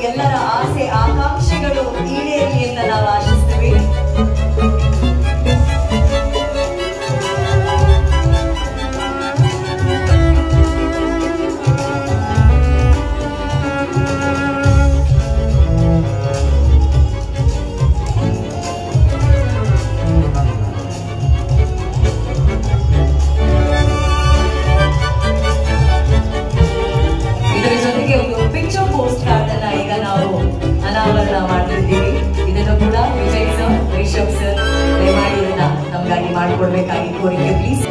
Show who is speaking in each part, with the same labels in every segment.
Speaker 1: ಎಲ್ಲರ ಆಸೆ ಆಕಾಂಕ್ಷೆಗಳು ಈಡೇರಲಿ ಅಂತ ನಾವು ಆಶಿಸ್ತೀವಿ. ಇದರ ಜೊತೆಗೆ ಒಂದು ಪಿಕ್ಚರ್ ಪೋಸ್ಟ್ ಕಾರ್ಡ್ ಅನ್ನ ಈಗ ನಾವು ಅನಾವರಣ ಮಾಡ್ತಿದ್ದೀವಿ. ಇದನ್ನು ಕೂಡ ವಿಜಯ್ ಸರ್, ರಿಷಬ್ ಸರ್ ದಯಮಾಡಿ ಇದನ್ನ ನಮಗಾಗಿ ಮಾಡಿಕೊಡ್ಬೇಕಾಗಿ ಕೋರಿಕೆ please.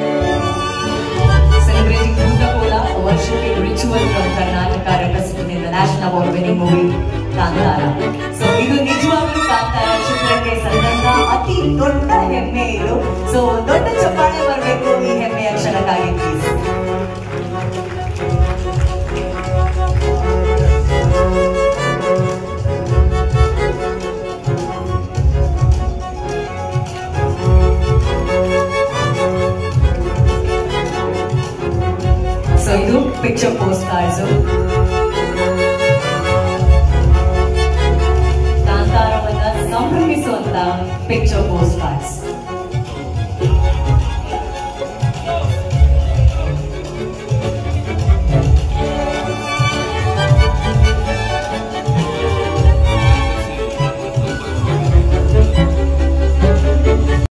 Speaker 1: Celebrating Bhutakola, a worshipping ritual from Karnataka representing the national award winning movie Kantara. So ಇದು ನಿಜವಾಗ್ಲೂ ಕಾಂತಾರ ಚಿತ್ರಕ್ಕೆ ಸಂದಂತ ಅತಿ ದೊಡ್ಡ ಹೆಮ್ಮೆ ಇದು. ಸೊ ದೊಡ್ಡ ಚಪ್ಪಾಳೆ ಬರಬೇಕು ಈ ಹೆಮ್ಮೆಯ ಕ್ಷಣಕ್ಕಾಗಿ ಪ್ಲೀಸ್. So ಇದು ಪಿಕ್ಚರ್ ಪೋಸ್ಟ್ ಕಾರ್ಡ್ಸ್, ಕಾಂತಾರವನ್ನ ಸಂಭ್ರಮಿಸುವಂತ ಪಿಕ್ಚರ್ ಪೋಸ್ಟ್ ಕಾರ್ಡ್ಸ್.